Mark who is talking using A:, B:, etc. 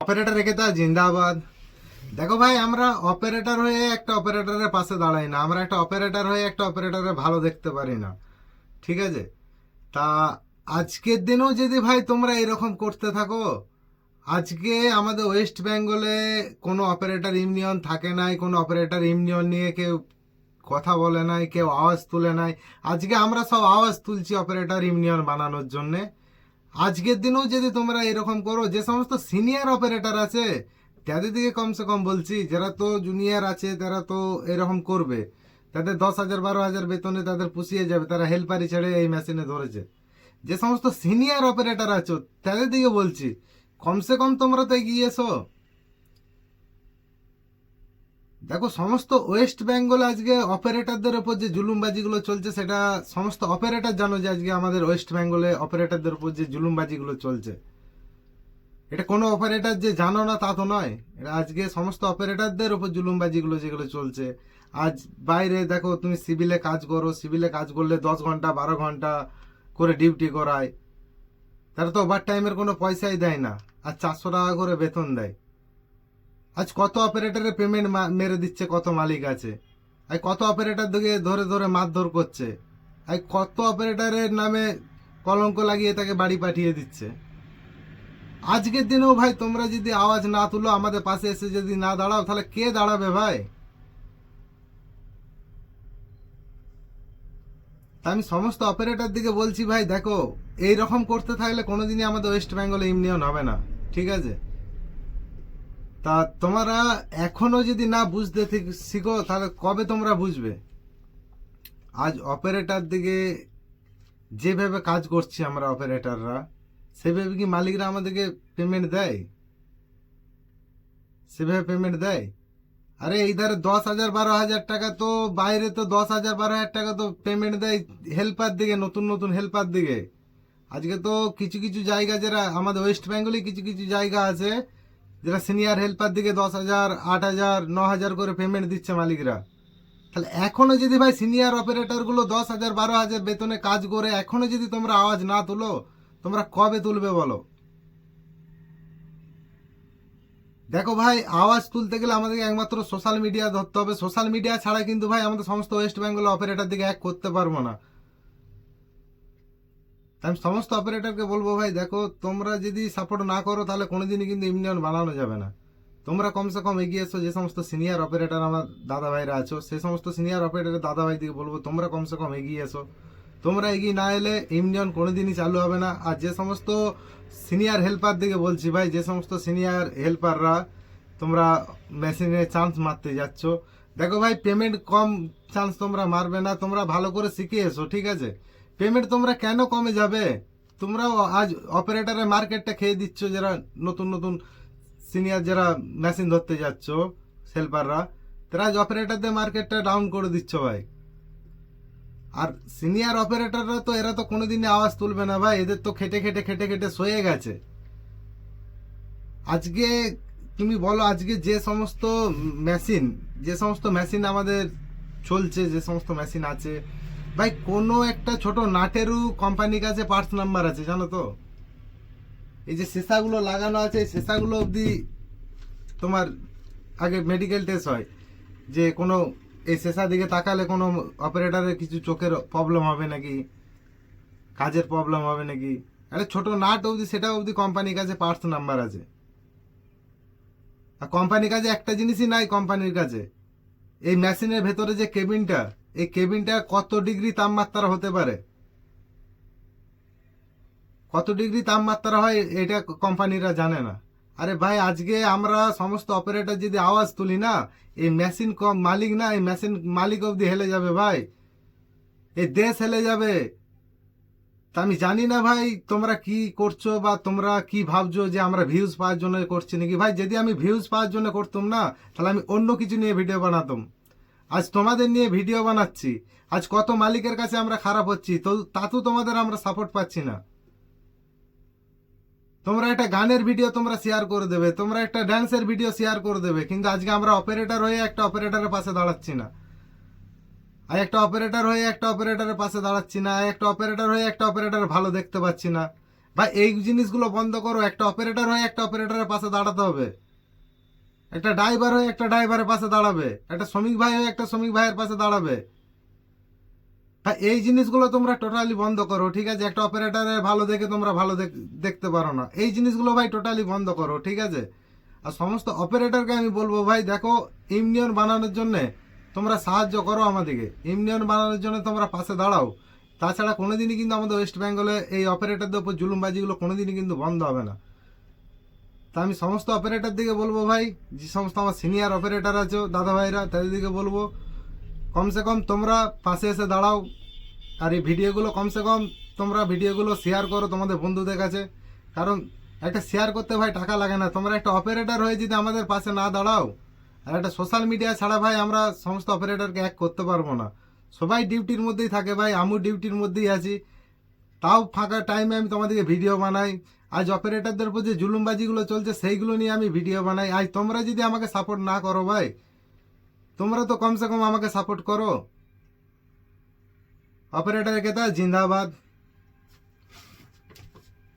A: Operator রেখে তা জিন্দাবাদ। দেখো ভাই, আমরা অপারেটর হয়ে একটা অপারেটরের পাশে দাঁড়াই না, আমরা একটা অপারেটর হয়ে একটা অপারেটরের ভালো দেখতে পারি না, ঠিক আছে? তা আজকের দিনেও যদি ভাই তোমরা এরকম করতে থাকো, আজকে আমাদের ওয়েস্ট বেঙ্গলে কোনো অপারেটর ইউনিয়ন থাকে নাই, কোনো অপারেটর ইউনিয়ন নিয়ে কেউ কথা বলে নাই, কেউ আওয়াজ তুলে নাই। আজকে আমরা সব আওয়াজ তুলছি অপারেটর ইউনিয়ন বানানোর জন্যে। আজকের দিনেও যদি তোমরা এরকম করো, যে সমস্ত সিনিয়র অপারেটর আছে তাদের দিকে কমসে কম বলছি, যারা তো জুনিয়র আছে তারা তো এরকম করবে, তাদের 10,000 12,000 বেতনে তাদের পুষিয়ে যাবে, তারা হেল্পারি ছেড়ে এই মেশিনে ধরেছে। যে সমস্ত সিনিয়র অপারেটর আছো তাদের দিকে বলছি, কমসে কম তোমরা তো এগিয়ে এসো। দেখো, সমস্ত ওয়েস্ট বেঙ্গল আজকে অপারেটরদের উপর যে জুলুমবাজিগুলো চলছে, সেটা সমস্ত অপারেটর জানো যে আজকে আমাদের ওয়েস্ট বেঙ্গলে অপারেটরদের উপর যে জুলুমবাজিগুলো চলছে, এটা কোনো অপারেটর যে জানো না তা তো নয়। এটা আজকে সমস্ত অপারেটরদের উপর জুলুমবাজিগুলো যেগুলো চলছে। আজ বাইরে দেখো, তুমি সিভিলে কাজ করো, সিভিলে কাজ করলে 10 ঘন্টা 12 ঘন্টা করে ডিউটি করায়, তারা তো ওভার টাইমের কোনো পয়সাই দেয় না, আর 400 টাকা করে বেতন দেয়। আজ কত অপারেটরের পেমেন্ট মেরে দিচ্ছে কত মালিক আছে, আর কত অপারেটর দিকে ধরে ধরে মারধর করছে, আর কত অপারেটরের নামে কলঙ্ক লাগিয়ে তাকে বাড়ি পাঠিয়ে দিচ্ছে। আজকের দিনেও ভাই তোমরা যদি আওয়াজ না তুলো, আমাদের পাশে এসে যদি না দাঁড়াও, তাহলে কে দাঁড়াবে ভাই? তা আমি সমস্ত অপারেটর দিকে বলছি, ভাই দেখো, এই রকম করতে থাকলে কোনোদিনই আমাদের ওয়েস্ট বেঙ্গলে ইউনিয়ন হবে না, ঠিক আছে? তা তোমরা এখনো যদি না বুঝতে শিখো, তাহলে কবে তোমরা বুঝবে? আজ অপারেটর দিকে যেভাবে কাজ করছি আমরা অপারেটররা, সেভাবে কি মালিকরা আমাদেরকে পেমেন্ট দেয়? সেভাবে পেমেন্ট দেয়? আরে এইধারে 10,000 12,000 টাকা তো, বাইরে তো 10,000 12,000 টাকা তো পেমেন্ট দেয় হেল্পার দিকে, নতুন নতুন হেল্পার দিকে। আজকে তো কিছু কিছু জায়গা, যারা আমাদের ওয়েস্ট বেঙ্গলে কিছু কিছু জায়গা আছে, যারা সিনিয়র হেল্পার দিকে 10,000 8,000 9,000 করে পেমেন্ট দিচ্ছে মালিকরা। তাহলে এখনো যদি ভাই সিনিয়র অপারেটর গুলো 10,000 12,000 বেতনে কাজ করে, এখনো যদি তোমরা আওয়াজ না তুলো, তোমরা কবে তুলবে বলো? দেখো ভাই, আওয়াজ তুলতে গেলে আমাদেরকে একমাত্র সোশ্যাল মিডিয়া ধরতে হবে। সোশ্যাল মিডিয়া ছাড়া কিন্তু ভাই আমাদের সমস্ত ওয়েস্ট বেঙ্গল অপারেটর দিকে এক করতে পারবো না। তাই আমি সমস্ত অপারেটরকে বলবো, ভাই দেখো, তোমরা যদি সাপোর্ট না করো, তাহলে কোনোদিনই কিন্তু ইউনিয়ন বানানো যাবে না। তোমরা কমসে কম এগিয়ে এসো। যে সমস্ত সিনিয়র অপারেটর আমার দাদা ভাইরা আছো, সেই সমস্ত সিনিয়র অপারেটরের দাদা ভাই দিকে বলবো, তোমরা কমসে কম এগিয়ে এসো। তোমরা এগিয়ে না এলে ইউনিয়ন কোনোদিনই চালু হবে না। আর যে সমস্ত সিনিয়র হেল্পার দিকে বলছি, ভাই যে সমস্ত সিনিয়র হেল্পাররা তোমরা মেশিনে চান্স মারতে যাচ্ছ, দেখো ভাই, পেমেন্ট কম চান্স তোমরা মারবে না, তোমরা ভালো করে শিখে এসো, ঠিক আছে? পেমেন্ট তোমরা কেন কমে যাবে? তোমরাও আজ অপারেটরের মার্কেটটা খেয়ে দিচ্ছ, যারা নতুন নতুন সিনিয়র যারা মেশিন ধরতে যাচ্ছ হেল্পাররা, তারা আজ অপারেটরদের মার্কেটটা ডাউন করে দিচ্ছ ভাই। আর সিনিয়র অপারেটররা তো, এরা তো কোনোদিনই আওয়াজ তুলবে না ভাই, এদের তো খেটে খেটে খেটে খেটে সয়ে গেছে। আজকে তুমি বলো, আজকে যে সমস্ত মেশিন আমাদের চলছে, যে সমস্ত মেশিন আছে ভাই, কোনো একটা ছোট নাটেরও কোম্পানির কাছে পার্টস নাম্বার আছে, জানো তো? এই যে শেষাগুলো লাগানো আছে, এই শেষাগুলো অবধি তোমার আগে মেডিকেল টেস্ট হয়, যে কোনো এই শেষার দিকে তাকালে কোনো অপারেটরের কিছু চোখের প্রবলেম হবে নাকি, কাজের প্রবলেম হবে নাকি। আরে ছোট নাট অবধি, সেটা অবধি কোম্পানির কাছে পার্টস নাম্বার আছে। আর কোম্পানির কাছে একটা জিনিসই নাই, কোম্পানির কাছে এই মেশিনের ভেতরে যে কেবিনটা, এই কেবিনটা কত ডিগ্রি তাপমাত্রা হতে পারে, কত ডিগ্রি তাপমাত্রা হয়, এটা কোম্পানিরা জানে না। আরে ভাই, আজকে আমরা সমস্ত অপারেটর যদি আওয়াজ তুলি না, এই মেশিন মালিক না, এই মেশিন মালিক অবধি হেলে যাবে ভাই, এই দেশ হেলে যাবে। তা আমি জানি না ভাই তোমরা কি করছো, বা তোমরা কি ভাবছো যে আমরা ভিউজ পাওয়ার জন্য করছি নাকি। ভাই, যদি আমি ভিউজ পাওয়ার জন্য করতাম না, তাহলে আমি অন্য কিছু নিয়ে ভিডিও বানাতাম। আজ তোমাদের নিয়ে ভিডিও বানাচ্ছি, আজ কত মালিকের কাছে আমরা খারাপ হচ্ছি, তো তাতেও তোমাদের আমরা সাপোর্ট পাচ্ছি না। তোমরা একটা গানের ভিডিও তোমরা শেয়ার করে দেবে, তোমরা একটা ড্যান্সের ভিডিও শেয়ার করে দেবে, কিন্তু আজকে আমরা অপারেটর হয়ে একটা অপারেটরের পাশে দাঁড়াচ্ছি না। আর একটা অপারেটর হয়ে একটা অপারেটরের পাশে দাঁড়াচ্ছি না, একটা অপারেটর হয়ে একটা অপারেটর ভালো দেখতে পাচ্ছি না। ভাই এই জিনিসগুলো বন্ধ করো। একটা অপারেটর হয়ে একটা অপারেটরের পাশে দাঁড়াতে হবে, একটা ড্রাইভার হয়ে একটা ড্রাইভারের পাশে দাঁড়াবে, একটা শ্রমিক ভাই হয়ে একটা শ্রমিক ভাইয়ের পাশে দাঁড়াবে। ভাই এই জিনিসগুলো তোমরা টোটালি বন্ধ করো, ঠিক আছে? একটা অপারেটরে ভালো দেখে তোমরা ভালো দেখতে পারো না, এই জিনিসগুলো ভাই টোটালি বন্ধ করো, ঠিক আছে? আর সমস্ত অপারেটরকে আমি বলবো ভাই দেখো, ইউনিয়ন বানানোর জন্য তোমরা সাহায্য করো আমাদেরকে, ইউনিয়ন বানানোর জন্য তোমরা পাশে দাঁড়াও। তাছাড়া কোনোদিনই কিন্তু আমাদের ওয়েস্ট বেঙ্গলে এই অপারেটরদের উপর জুলুমবাজিগুলো কোনোদিনই কিন্তু বন্ধ হবে না। তা আমি সমস্ত অপারেটর দিকে বলবো ভাই, যে সমস্ত আমার সিনিয়র অপারেটর আছো দাদা ভাইরা, তাদের দিকে বলবো কমসে কম তোমরা পাশে এসে দাঁড়াও। আর এই ভিডিওগুলো কমসে কম তোমরা ভিডিওগুলো শেয়ার করো তোমাদের বন্ধুদের কাছে। কারণ একটা শেয়ার করতে ভাই টাকা লাগে না, তোমরা একটা অপারেটর হয়ে যদি আমাদের পাশে না দাঁড়াও, আর একটা সোশ্যাল মিডিয়া ছাড়া ভাই আমরা সমস্ত অপারেটরকে এক করতে পারবো না। সবাই ডিউটির মধ্যেই থাকে ভাই, আমিও ডিউটির মধ্যেই আছি, তাও ফাঁকা টাইমে আমি তোমাদেরকে ভিডিও বানাই। আজ অপারেটরদের উপর যে জুলুমবাজিগুলো চলছে সেইগুলো নিয়ে আমি ভিডিও বানাই। আজ তোমরা যদি আমাকে সাপোর্ট না করো ভাই, তোমরা তো কমসে কম আমাকে সাপোর্ট করো। অপারেটর কেতা জিন্দাবাদ।